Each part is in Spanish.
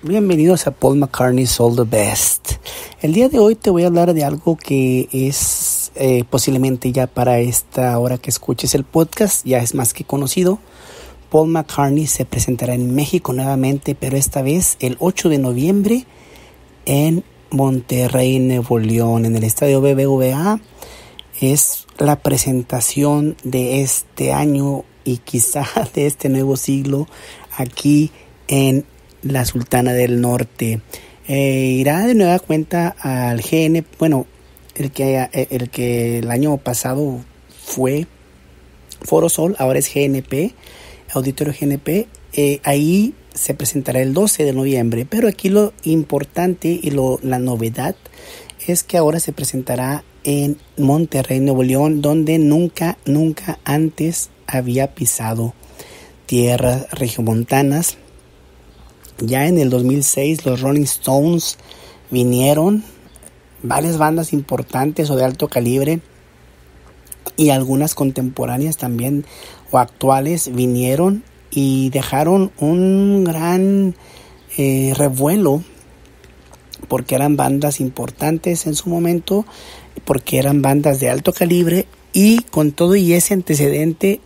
Bienvenidos a Paul McCartney's All the Best. El día de hoy te voy a hablar de algo que es posiblemente ya para esta hora que escuches el podcast, ya es más que conocido. Paul McCartney se presentará en México nuevamente, pero esta vez el 8 de noviembre en Monterrey, Nuevo León, en el estadio BBVA. Es la presentación de este año y quizá de este nuevo siglo aquí en la Sultana del Norte. Irá de nueva cuenta al GN, bueno, el que el año pasado fue Foro Sol, ahora es GNP, Auditorio GNP. Ahí se presentará el 12 de noviembre, pero aquí lo importante y la novedad es que ahora se presentará en Monterrey, Nuevo León, donde nunca antes había pisado tierras regiomontanas. Ya en el 2006 los Rolling Stones vinieron, varias bandas importantes o de alto calibre y algunas contemporáneas también o actuales vinieron y dejaron un gran revuelo porque eran bandas importantes en su momento, porque eran bandas de alto calibre y con todo y ese antecedente,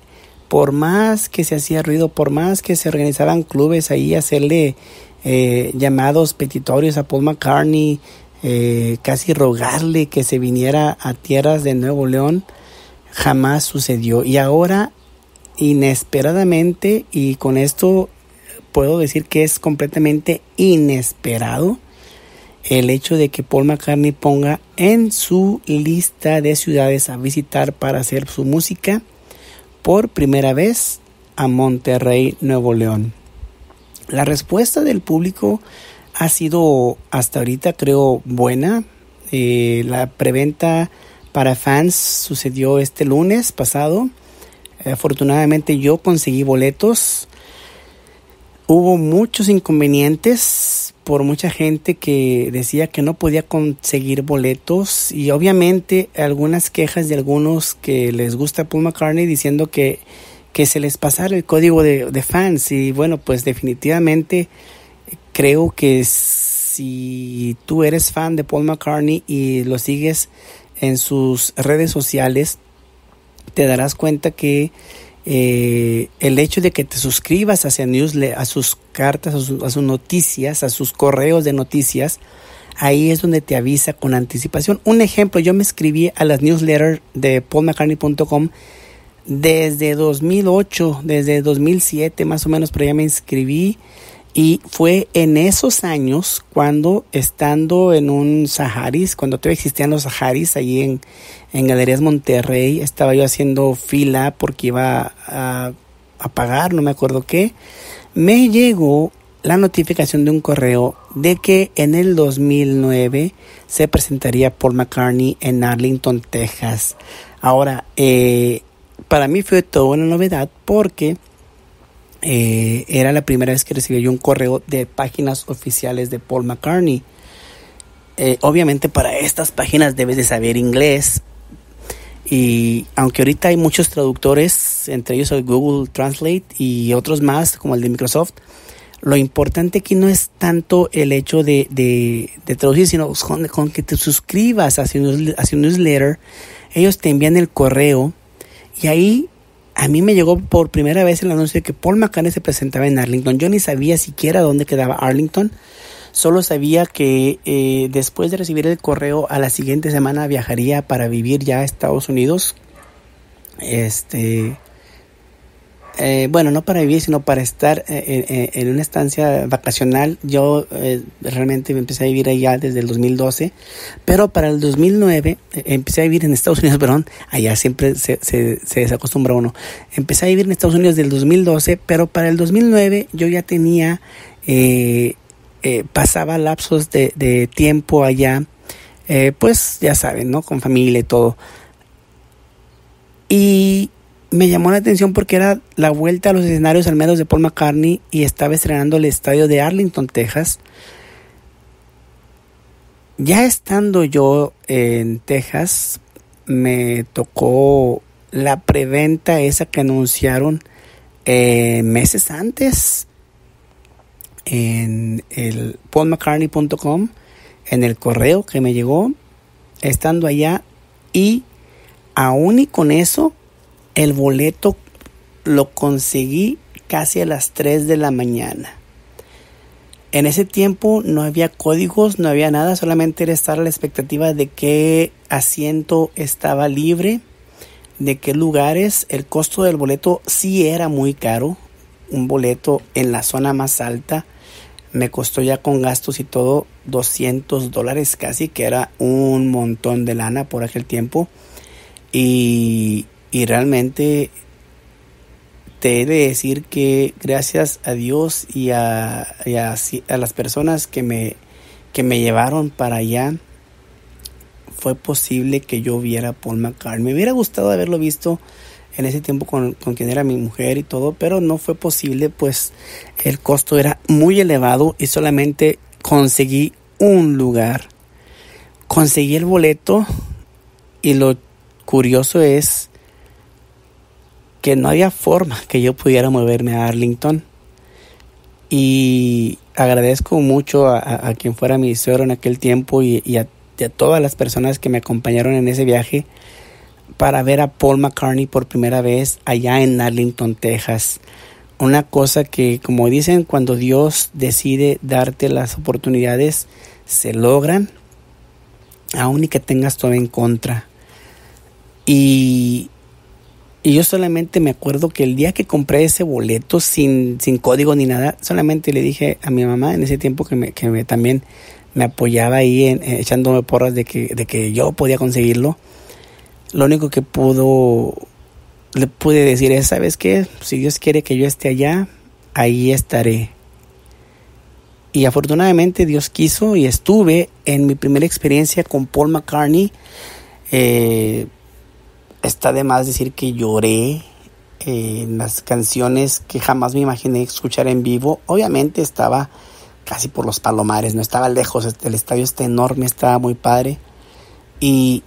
por más que se hacía ruido, por más que se organizaban clubes ahí, hacerle llamados petitorios a Paul McCartney, casi rogarle que se viniera a tierras de Nuevo León, jamás sucedió. Y ahora, inesperadamente, y con esto puedo decir que es completamente inesperado, el hecho de que Paul McCartney ponga en su lista de ciudades a visitar para hacer su música por primera vez a Monterrey, Nuevo León. La respuesta del público ha sido hasta ahorita, creo, buena. La preventa para fans sucedió este lunes pasado. Afortunadamente yo conseguí boletos. Hubo muchos inconvenientes por mucha gente que decía que no podía conseguir boletos y obviamente algunas quejas de algunos que les gusta Paul McCartney diciendo que se les pasara el código de fans. Y bueno, pues definitivamente creo que si tú eres fan de Paul McCartney y lo sigues en sus redes sociales, te darás cuenta que el hecho de que te suscribas a sus cartas, a sus noticias, a sus correos de noticias, ahí es donde te avisa con anticipación. Un ejemplo, yo me escribí a las newsletters de paulmccartney.com desde 2008, desde 2007 más o menos, pero ya me inscribí. Y fue en esos años cuando, estando en un Saharis, cuando todavía existían los Saharis, allí en Galerías Monterrey, estaba yo haciendo fila porque iba a pagar, no me acuerdo qué, me llegó la notificación de un correo de que en el 2009 se presentaría Paul McCartney en Arlington, Texas. Ahora, para mí fue toda una novedad porque era la primera vez que recibí yo un correo de páginas oficiales de Paul McCartney. Obviamente para estas páginas debes de saber inglés, y aunque ahorita hay muchos traductores, entre ellos el Google Translate y otros más como el de Microsoft, lo importante aquí no es tanto el hecho de traducir, sino con que te suscribas a su newsletter. Ellos te envían el correo y ahí a mí me llegó por primera vez el anuncio de que Paul McCartney se presentaba en Arlington. Yo ni sabía siquiera dónde quedaba Arlington. Solo sabía que después de recibir el correo, a la siguiente semana viajaría para vivir ya a Estados Unidos. Bueno, no para vivir, sino para estar en una estancia vacacional. Yo realmente empecé a vivir allá desde el 2012, pero para el 2009 empecé a vivir en Estados Unidos, perdón, allá siempre se desacostumbra uno. Empecé a vivir en Estados Unidos del 2012, pero para el 2009 yo ya tenía, pasaba lapsos de tiempo allá, pues ya saben, ¿no? Con familia y todo. Y me llamó la atención porque era la vuelta a los escenarios al menos de Paul McCartney y estaba estrenando el estadio de Arlington, Texas. Ya estando yo en Texas, me tocó la preventa esa que anunciaron meses antes en en el paulmccartney.com, en el correo que me llegó estando allá, y aún y con eso el boleto lo conseguí casi a las 3 de la mañana. En ese tiempo no había códigos, no había nada, solamente era estar a la expectativa de qué asiento estaba libre, de qué lugares. El costo del boleto sí era muy caro. Un boleto en la zona más alta me costó, ya con gastos y todo, $200 casi, que era un montón de lana por aquel tiempo. Y realmente te he de decir que gracias a Dios y a las personas que me llevaron para allá, fue posible que yo viera a Paul McCartney. Me hubiera gustado haberlo visto en ese tiempo con quien era mi mujer y todo, pero no fue posible, pues el costo era muy elevado y solamente conseguí un lugar. Conseguí el boleto, y lo curioso es que no había forma que yo pudiera moverme a Arlington. Y agradezco mucho a quien fuera mi suegro en aquel tiempo y a todas las personas que me acompañaron en ese viaje para ver a Paul McCartney por primera vez allá en Arlington, Texas. Una cosa que, como dicen, cuando Dios decide darte las oportunidades, se logran, aun y que tengas todo en contra. Y yo solamente me acuerdo que el día que compré ese boleto sin código ni nada, solamente le dije a mi mamá en ese tiempo que también me apoyaba ahí echándome porras de que yo podía conseguirlo. Lo único que le pude decir es, ¿sabes qué? Si Dios quiere que yo esté allá, ahí estaré. Y afortunadamente Dios quiso y estuve en mi primera experiencia con Paul McCartney. Está de más decir que lloré en las canciones que jamás me imaginé escuchar en vivo. Obviamente estaba casi por los Palomares, no estaba lejos, el estadio está enorme, estaba muy padre. Y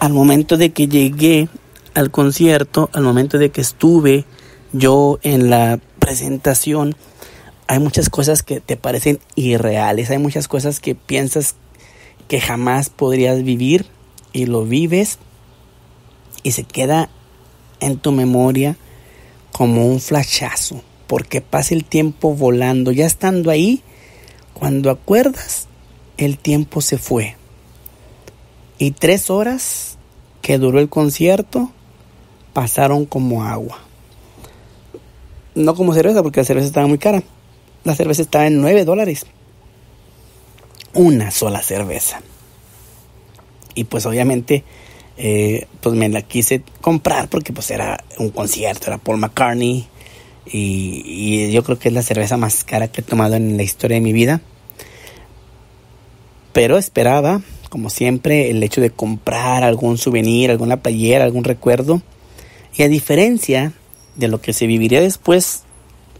al momento de que llegué al concierto, al momento de que estuve yo en la presentación, hay muchas cosas que te parecen irreales, hay muchas cosas que piensas que jamás podrías vivir y lo vives y se queda en tu memoria como un flashazo, porque pasa el tiempo volando. Ya estando ahí, cuando acuerdas, el tiempo se fue. Y 3 horas que duró el concierto pasaron como agua. No como cerveza, porque la cerveza estaba muy cara. La cerveza estaba en $9. Una sola cerveza. Y pues obviamente pues me la quise comprar porque pues era un concierto, era Paul McCartney. Y yo creo que es la cerveza más cara que he tomado en la historia de mi vida. Pero esperaba, como siempre, el hecho de comprar algún souvenir, alguna playera, algún recuerdo. Y a diferencia de lo que se viviría después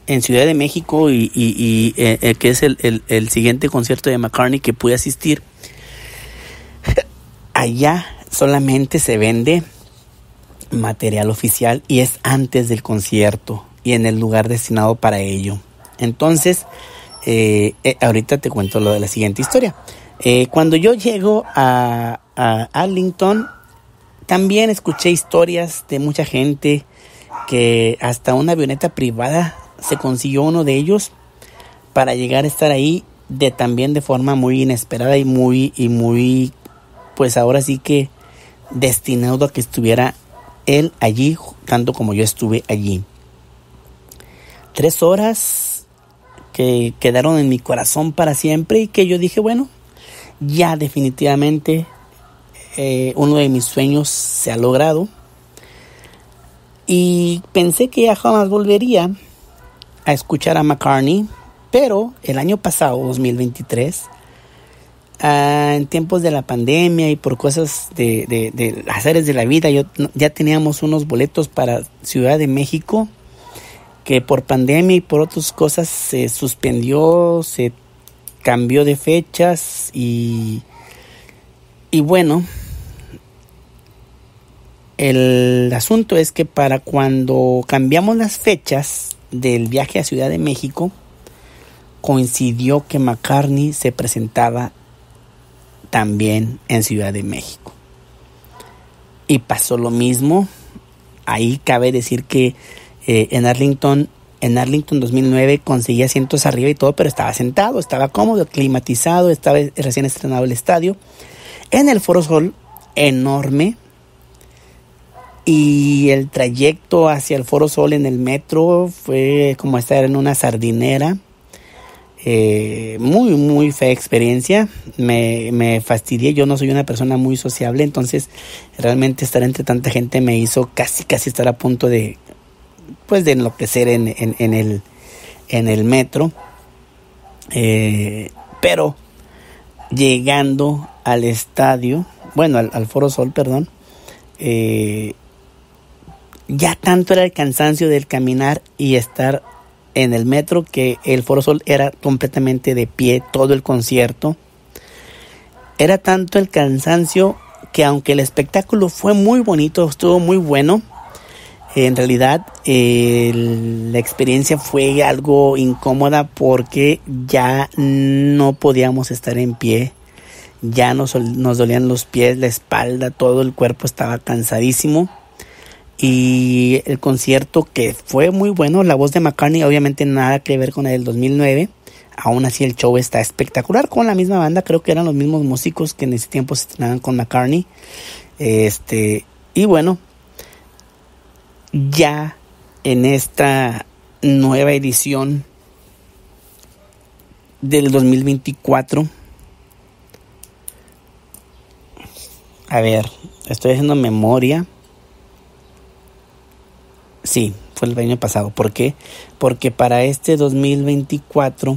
en Ciudad de México y que es el siguiente concierto de McCartney que pude asistir, allá solamente se vende material oficial y es antes del concierto y en el lugar destinado para ello. Entonces, ahorita te cuento lo de la siguiente historia. Cuando yo llego a Arlington, también escuché historias de mucha gente que hasta una avioneta privada se consiguió uno de ellos para llegar a estar ahí también de forma muy inesperada y muy, pues ahora sí que destinado a que estuviera él allí, tanto como yo estuve allí. 3 horas que quedaron en mi corazón para siempre y que yo dije, bueno, ya definitivamente uno de mis sueños se ha logrado. Y pensé que ya jamás volvería a escuchar a McCartney, pero el año pasado, 2023, en tiempos de la pandemia y por cosas de azares de la vida, ya teníamos unos boletos para Ciudad de México que por pandemia y por otras cosas se suspendió, se cambió de fechas y bueno, el asunto es que para cuando cambiamos las fechas del viaje a Ciudad de México, coincidió que McCartney se presentaba también en Ciudad de México. Y pasó lo mismo. Ahí cabe decir que en Arlington 2009 conseguía asientos arriba y todo, pero estaba sentado, estaba cómodo, climatizado, estaba recién estrenado el estadio. En el Foro Sol, enorme. Y el trayecto hacia el Foro Sol en el metro fue como estar en una sardinera. Muy, muy fea experiencia. Me fastidié. Yo no soy una persona muy sociable, entonces realmente estar entre tanta gente me hizo casi estar a punto de enloquecer en el metro. Pero llegando al estadio, al Foro Sol, perdón, ya tanto era el cansancio del caminar y estar en el metro que el Foro Sol era completamente de pie todo el concierto. Era tanto el cansancio que, aunque el espectáculo fue muy bonito, estuvo muy bueno, en realidad la experiencia fue algo incómoda porque ya no podíamos estar en pie. Ya nos dolían los pies, la espalda, todo el cuerpo estaba cansadísimo. Y el concierto, que fue muy bueno, la voz de McCartney obviamente nada que ver con el del 2009. Aún así el show está espectacular con la misma banda. Creo que eran los mismos músicos que en ese tiempo se estrenaban con McCartney. Y bueno, ya en esta nueva edición del 2024. A ver, estoy haciendo memoria. Sí, fue el año pasado. ¿Por qué? Porque para este 2024,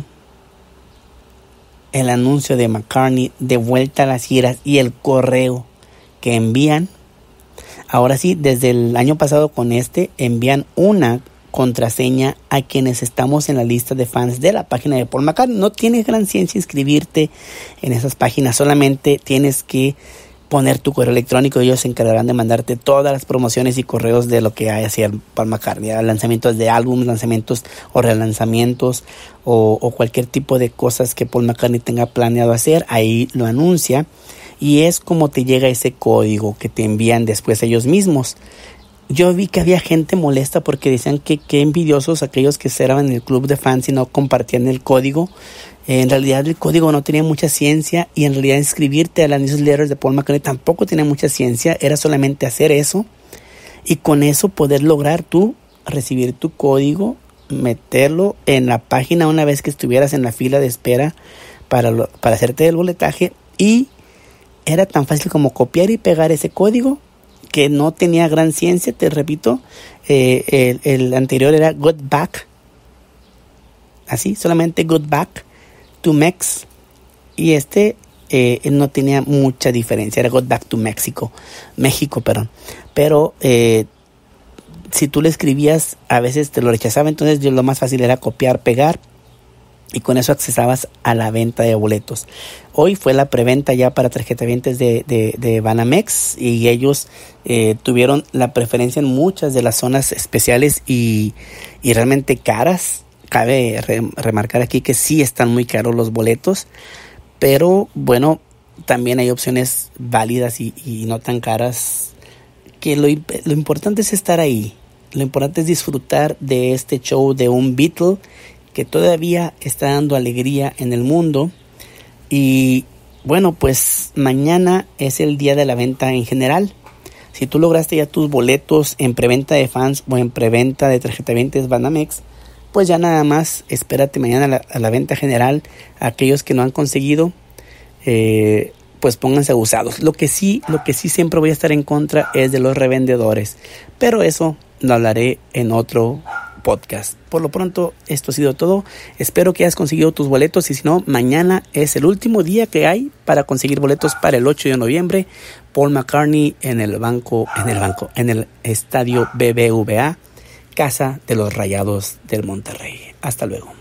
el anuncio de McCartney de vuelta a las giras y el correo que envían, ahora sí, desde el año pasado con envían una contraseña a quienes estamos en la lista de fans de la página de Paul McCartney. No tiene gran ciencia inscribirte en esas páginas, solamente tienes que poner tu correo electrónico. Ellos se encargarán de mandarte todas las promociones y correos de lo que hay hacia Paul McCartney, lanzamientos de álbumes, lanzamientos o relanzamientos o cualquier tipo de cosas que Paul McCartney tenga planeado hacer. Ahí lo anuncia y es como te llega ese código que te envían después ellos mismos. Yo vi que había gente molesta porque decían que envidiosos aquellos que estaban en el club de fans y no compartían el código. En realidad el código no tenía mucha ciencia y en realidad inscribirte a las newsletters de Paul McCartney tampoco tenía mucha ciencia. Era solamente hacer eso y con eso poder lograr tú recibir tu código, meterlo en la página una vez que estuvieras en la fila de espera para hacerte el boletaje. Y era tan fácil como copiar y pegar ese código que no tenía gran ciencia. Te repito, el anterior era Got Back, así, solamente Got Back to Mex, y no tenía mucha diferencia, era Got Back to México, pero si tú le escribías a veces te lo rechazaba. Entonces lo más fácil era copiar, pegar y con eso accesabas a la venta de boletos. Hoy fue la preventa ya para tarjetavientes de Banamex y ellos tuvieron la preferencia en muchas de las zonas especiales y realmente caras. Cabe remarcar aquí que sí están muy caros los boletos, pero bueno, también hay opciones válidas y no tan caras, que lo importante es estar ahí. Lo importante es disfrutar de este show de un Beatle que todavía está dando alegría en el mundo. Y bueno, pues mañana es el día de la venta en general. Si tú lograste ya tus boletos en preventa de fans o en preventa de tarjetavientes Banamex, pues ya nada más espérate mañana a la venta general. Aquellos que no han conseguido, pues pónganse abusados. Lo que sí siempre voy a estar en contra es de los revendedores, pero eso lo hablaré en otro podcast. Por lo pronto, esto ha sido todo. Espero que hayas conseguido tus boletos y si no, mañana es el último día que hay para conseguir boletos para el 8 de noviembre. Paul McCartney en el estadio BBVA, Casa de los Rayados del Monterrey. Hasta luego.